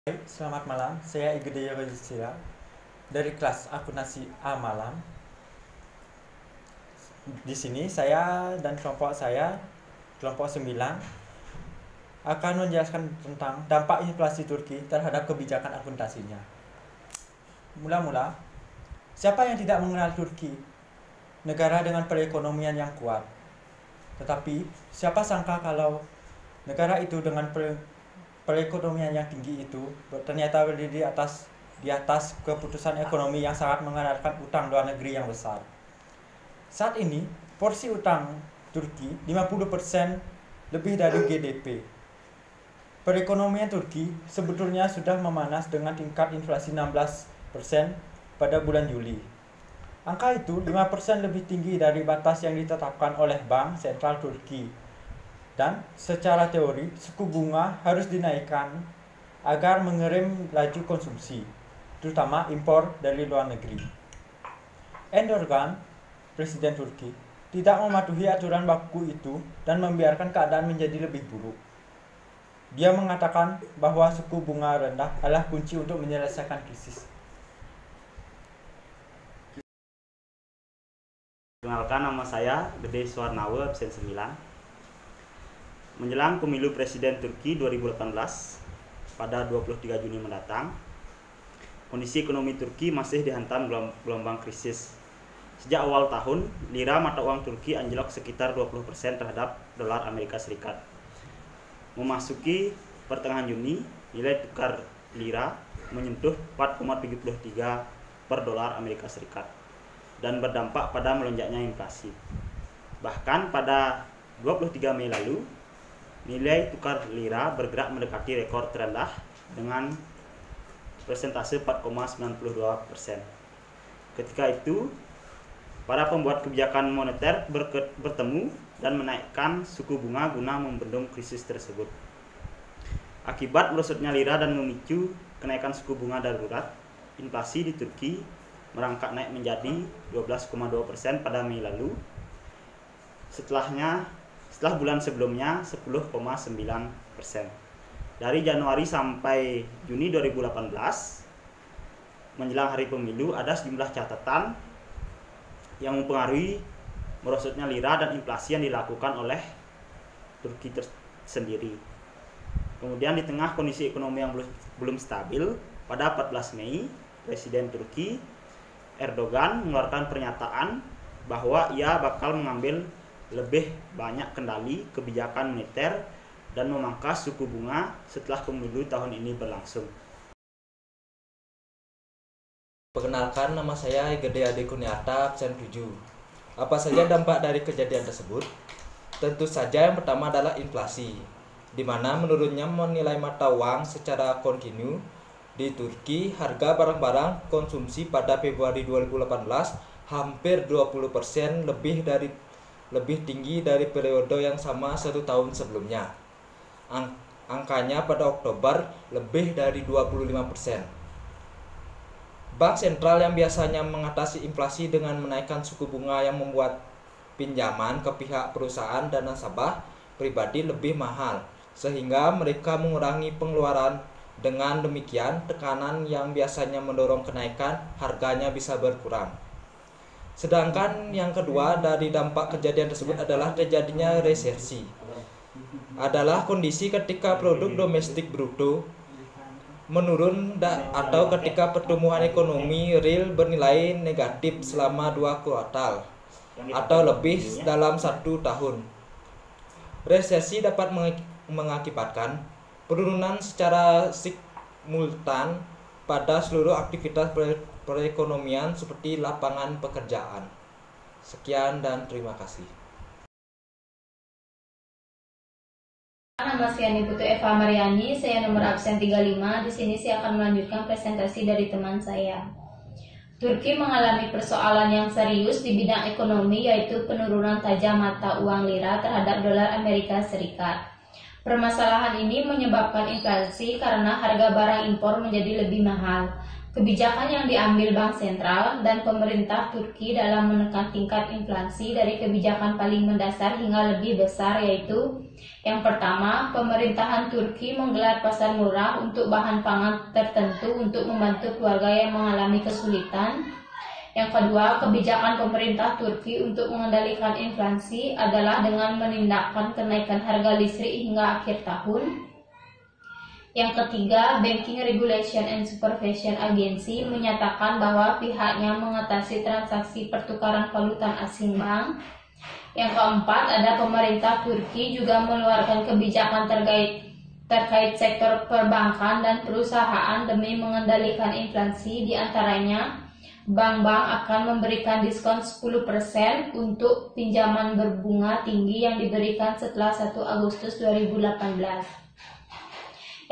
Selamat malam, saya Igede Yogyakarta dari kelas akuntansi A Malam. Di sini saya dan kelompok saya, kelompok 9, akan menjelaskan tentang dampak inflasi Turki terhadap kebijakan akuntansinya. Mula-mula, siapa yang tidak mengenal Turki? Negara dengan perekonomian yang kuat. Tetapi, siapa sangka kalau negara itu dengan perekonomian yang tinggi itu ternyata berdiri di atas keputusan ekonomi yang sangat mengandalkan utang luar negeri yang besar. Saat ini, porsi utang Turki 50% lebih dari GDP. Perekonomian Turki sebetulnya sudah memanas dengan tingkat inflasi 16% pada bulan Juli. Angka itu 5% lebih tinggi dari batas yang ditetapkan oleh Bank Sentral Turki. Dan secara teori, suku bunga harus dinaikkan agar mengerem laju konsumsi, terutama impor dari luar negeri. Erdogan, Presiden Turki, tidak mematuhi aturan baku itu dan membiarkan keadaan menjadi lebih buruk. Dia mengatakan bahwa suku bunga rendah adalah kunci untuk menyelesaikan krisis. Perkenalkan, nama saya Gede Suwarnawe, absen 9. Menjelang pemilu Presiden Turki 2018 pada 23 Juni mendatang, kondisi ekonomi Turki masih dihantam gelombang krisis. Sejak awal tahun, lira mata uang Turki anjlok sekitar 20% terhadap dolar Amerika Serikat. Memasuki pertengahan Juni, nilai tukar lira menyentuh 4,73 per dolar Amerika Serikat dan berdampak pada melonjaknya inflasi. Bahkan pada 23 Mei lalu, nilai tukar lira bergerak mendekati rekor terendah dengan persentase 4,92%. Ketika itu, para pembuat kebijakan moneter bertemu dan menaikkan suku bunga guna membendung krisis tersebut. Akibat merosotnya lira dan memicu kenaikan suku bunga darurat, inflasi di Turki merangkak naik menjadi 12,2% pada Mei lalu. Setelah bulan sebelumnya 10,9%. Dari Januari sampai Juni 2018, menjelang hari pemilu, ada sejumlah catatan yang mempengaruhi merosotnya lira dan inflasi yang dilakukan oleh Turki sendiri. Kemudian di tengah kondisi ekonomi yang belum stabil, pada 14 Mei, Presiden Turki Erdogan mengeluarkan pernyataan bahwa ia bakal mengambil lebih banyak kendali kebijakan moneter dan memangkas suku bunga setelah pemilu tahun ini berlangsung. Perkenalkan, nama saya Gede Ade Kuniata, absen 7. Apa saja dampak dari kejadian tersebut? Tentu saja yang pertama adalah inflasi, di mana menurunnya nilai mata uang secara kontinu. Di Turki, harga barang-barang konsumsi pada Februari 2018 hampir 20% lebih tinggi dari periode yang sama 1 tahun sebelumnya. Angkanya pada Oktober lebih dari 25%. Bank sentral yang biasanya mengatasi inflasi dengan menaikkan suku bunga yang membuat pinjaman ke pihak perusahaan dan nasabah pribadi lebih mahal, sehingga mereka mengurangi pengeluaran. Dengan demikian, tekanan yang biasanya mendorong kenaikan harganya bisa berkurang. Sedangkan yang kedua dari dampak kejadian tersebut adalah terjadinya resesi. Adalah kondisi ketika produk domestik bruto menurun atau ketika pertumbuhan ekonomi real bernilai negatif selama 2 kuartal atau lebih dalam 1 tahun. Resesi dapat mengakibatkan penurunan secara simultan pada seluruh aktivitas perekonomian seperti lapangan pekerjaan. Sekian dan terima kasih. Nama saya Niputu Eva Mariani, saya nomor absen 35. Di sini saya akan melanjutkan presentasi dari teman saya. Turki mengalami persoalan yang serius di bidang ekonomi, yaitu penurunan tajam mata uang lira terhadap dolar Amerika Serikat. Permasalahan ini menyebabkan inflasi karena harga barang impor menjadi lebih mahal. Kebijakan yang diambil Bank Sentral dan pemerintah Turki dalam menekan tingkat inflasi dari kebijakan paling mendasar hingga lebih besar, yaitu yang pertama, pemerintahan Turki menggelar pasar murah untuk bahan pangan tertentu untuk membantu keluarga yang mengalami kesulitan. Yang kedua, kebijakan pemerintah Turki untuk mengendalikan inflasi adalah dengan menindakkan kenaikan harga listrik hingga akhir tahun. Yang ketiga, Banking Regulation and Supervision Agency menyatakan bahwa pihaknya mengatasi transaksi pertukaran valuta asing bank. Yang keempat, ada pemerintah Turki juga mengeluarkan kebijakan terkait sektor perbankan dan perusahaan demi mengendalikan inflasi. Di antaranya, bank-bank akan memberikan diskon 10% untuk pinjaman berbunga tinggi yang diberikan setelah 1 Agustus 2018.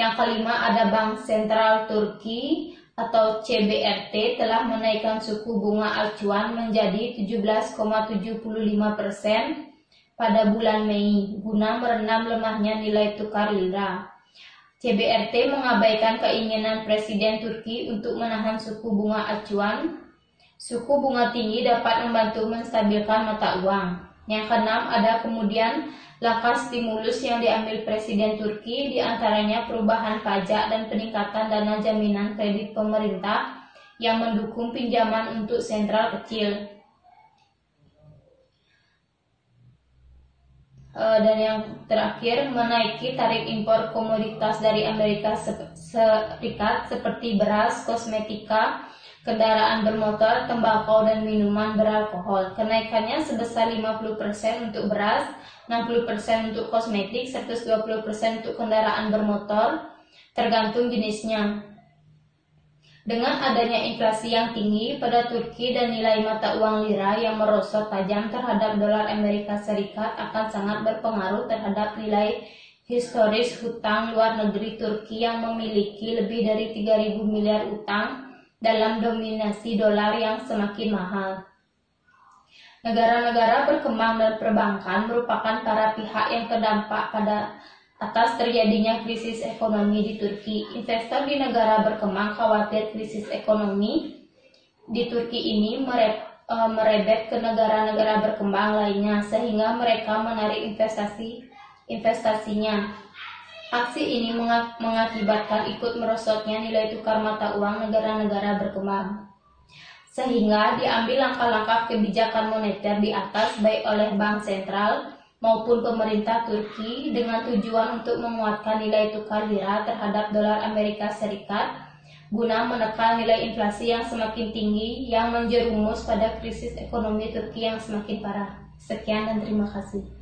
Yang kelima, ada Bank Sentral Turki atau CBRT telah menaikkan suku bunga acuan menjadi 17,75% pada bulan Mei guna meredam lemahnya nilai tukar lira. CBRT mengabaikan keinginan Presiden Turki untuk menahan suku bunga acuan. Suku bunga tinggi dapat membantu menstabilkan mata uang. Yang keenam, ada kemudian langkah stimulus yang diambil Presiden Turki, diantaranya perubahan pajak dan peningkatan dana jaminan kredit pemerintah yang mendukung pinjaman untuk sentral kecil. Dan yang terakhir, menaiki tarif impor komoditas dari Amerika Serikat seperti beras, kosmetika, kendaraan bermotor, tembakau, dan minuman beralkohol. Kenaikannya sebesar 50% untuk beras, 60% untuk kosmetik, 120% untuk kendaraan bermotor, tergantung jenisnya. Dengan adanya inflasi yang tinggi pada Turki dan nilai mata uang lira yang merosot tajam terhadap dolar Amerika Serikat akan sangat berpengaruh terhadap nilai historis hutang luar negeri Turki yang memiliki lebih dari 3.000 miliar utang dalam dominasi dolar yang semakin mahal. Negara-negara berkembang dan perbankan merupakan para pihak yang terdampak pada atas terjadinya krisis ekonomi di Turki. Investor di negara berkembang khawatir krisis ekonomi di Turki ini merebet ke negara-negara berkembang lainnya, sehingga mereka menarik investasinya. Aksi ini mengakibatkan ikut merosotnya nilai tukar mata uang negara-negara berkembang, sehingga diambil langkah-langkah kebijakan moneter di atas baik oleh Bank Sentral maupun pemerintah Turki dengan tujuan untuk menguatkan nilai tukar lira terhadap dolar Amerika Serikat guna menekan nilai inflasi yang semakin tinggi yang menjerumus pada krisis ekonomi Turki yang semakin parah. Sekian dan terima kasih.